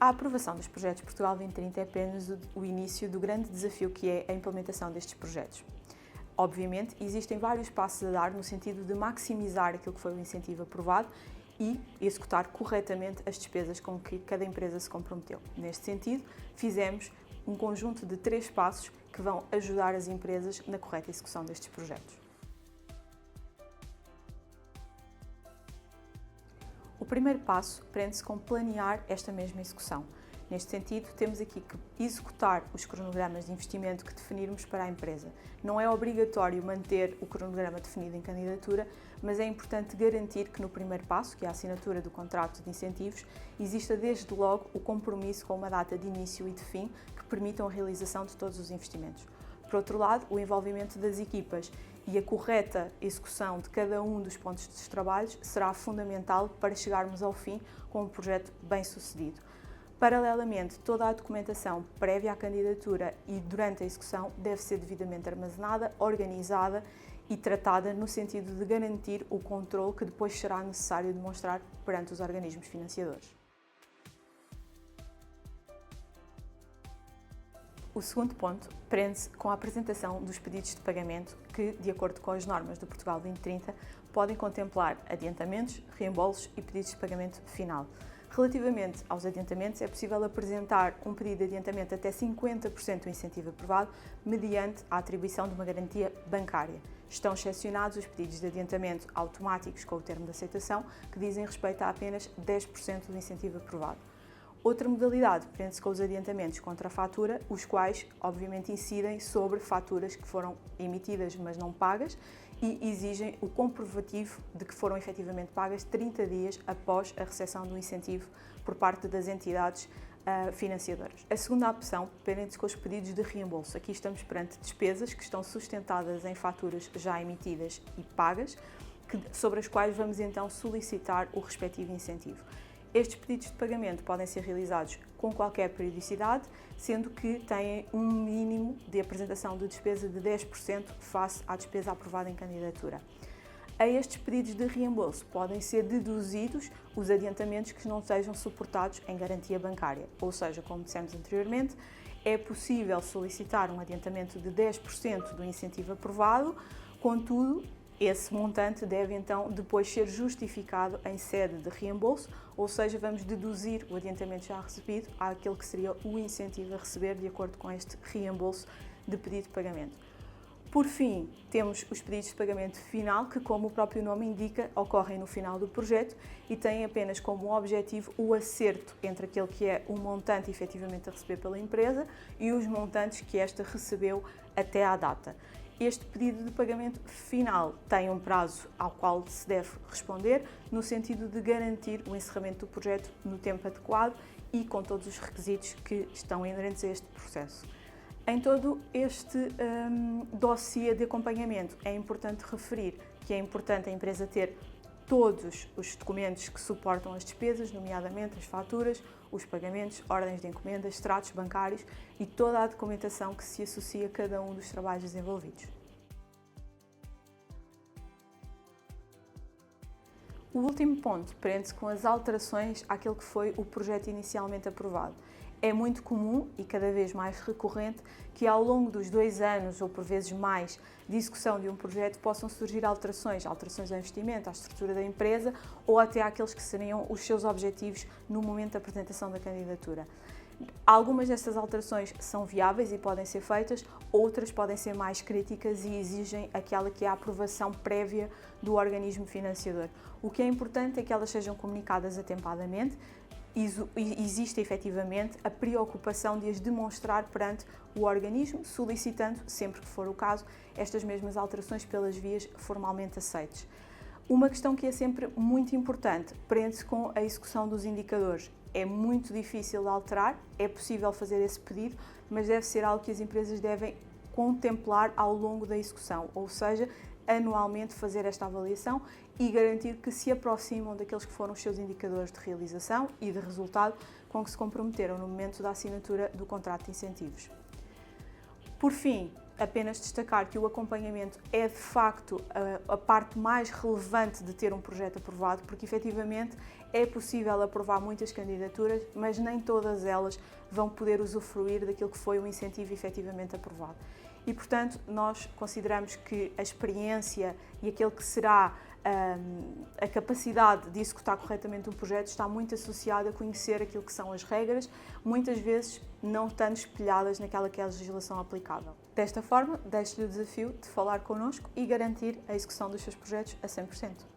A aprovação dos projetos Portugal 2030 é apenas o início do grande desafio que é a implementação destes projetos. Obviamente, existem vários passos a dar no sentido de maximizar aquilo que foi o incentivo aprovado e executar corretamente as despesas com que cada empresa se comprometeu. Neste sentido, fizemos um conjunto de 3 passos que vão ajudar as empresas na correta execução destes projetos. O primeiro passo prende-se com planear esta mesma execução. Neste sentido, temos aqui que executar os cronogramas de investimento que definirmos para a empresa. Não é obrigatório manter o cronograma definido em candidatura, mas é importante garantir que no primeiro passo, que é a assinatura do contrato de incentivos, exista desde logo o compromisso com uma data de início e de fim que permitam a realização de todos os investimentos. Por outro lado, o envolvimento das equipas e a correta execução de cada um dos pontos dos trabalhos será fundamental para chegarmos ao fim com um projeto bem-sucedido. Paralelamente, toda a documentação prévia à candidatura e durante a execução deve ser devidamente armazenada, organizada e tratada no sentido de garantir o controle que depois será necessário demonstrar perante os organismos financiadores. O segundo ponto prende-se com a apresentação dos pedidos de pagamento que, de acordo com as normas do Portugal 2030, podem contemplar adiantamentos, reembolsos e pedidos de pagamento final. Relativamente aos adiantamentos, é possível apresentar um pedido de adiantamento até 50% do incentivo aprovado, mediante a atribuição de uma garantia bancária. Estão excepcionados os pedidos de adiantamento automáticos com o termo de aceitação, que dizem respeito a apenas 10% do incentivo aprovado. Outra modalidade prende-se com os adiantamentos contra a fatura, os quais, obviamente, incidem sobre faturas que foram emitidas, mas não pagas, e exigem o comprovativo de que foram efetivamente pagas 30 dias após a recepção do incentivo por parte das entidades financiadoras. A segunda opção prende-se com os pedidos de reembolso. Aqui estamos perante despesas que estão sustentadas em faturas já emitidas e pagas, sobre as quais vamos então solicitar o respectivo incentivo. Estes pedidos de pagamento podem ser realizados com qualquer periodicidade, sendo que têm um mínimo de apresentação de despesa de 10% face à despesa aprovada em candidatura. A estes pedidos de reembolso podem ser deduzidos os adiantamentos que não sejam suportados em garantia bancária, ou seja, como dissemos anteriormente, é possível solicitar um adiantamento de 10% do incentivo aprovado, contudo, esse montante deve então depois ser justificado em sede de reembolso, ou seja, vamos deduzir o adiantamento já recebido àquele que seria o incentivo a receber de acordo com este reembolso de pedido de pagamento. Por fim, temos os pedidos de pagamento final, que, como o próprio nome indica, ocorrem no final do projeto e têm apenas como objetivo o acerto entre aquele que é o montante efetivamente a receber pela empresa e os montantes que esta recebeu até à data. Este pedido de pagamento final tem um prazo ao qual se deve responder, no sentido de garantir o encerramento do projeto no tempo adequado e com todos os requisitos que estão inerentes a este processo. Em todo este dossiê de acompanhamento, é importante referir que é importante a empresa ter todos os documentos que suportam as despesas, nomeadamente as faturas, os pagamentos, ordens de encomenda, extratos bancários e toda a documentação que se associa a cada um dos trabalhos desenvolvidos. O último ponto prende-se com as alterações àquele que foi o projeto inicialmente aprovado. É muito comum e cada vez mais recorrente que ao longo dos 2 anos ou por vezes mais de execução de um projeto possam surgir alterações ao investimento, à estrutura da empresa ou até àqueles que seriam os seus objetivos no momento da apresentação da candidatura. Algumas destas alterações são viáveis e podem ser feitas, outras podem ser mais críticas e exigem aquela que é a aprovação prévia do organismo financiador. O que é importante é que elas sejam comunicadas atempadamente. Existe efetivamente a preocupação de as demonstrar perante o organismo, solicitando, sempre que for o caso, estas mesmas alterações pelas vias formalmente aceites. Uma questão que é sempre muito importante prende-se com a execução dos indicadores. É muito difícil de alterar, é possível fazer esse pedido, mas deve ser algo que as empresas devem contemplar ao longo da execução, ou seja, anualmente fazer esta avaliação e garantir que se aproximam daqueles que foram os seus indicadores de realização e de resultado com que se comprometeram no momento da assinatura do contrato de incentivos. Por fim, apenas destacar que o acompanhamento é de facto a parte mais relevante de ter um projeto aprovado, porque efetivamente é possível aprovar muitas candidaturas, mas nem todas elas vão poder usufruir daquilo que foi o incentivo efetivamente aprovado. E, portanto, nós consideramos que a experiência e aquele que será a capacidade de executar corretamente um projeto está muito associada a conhecer aquilo que são as regras, muitas vezes não estando espelhadas naquela que é a legislação aplicável. Desta forma, deixo-lhe o desafio de falar connosco e garantir a execução dos seus projetos a 100%.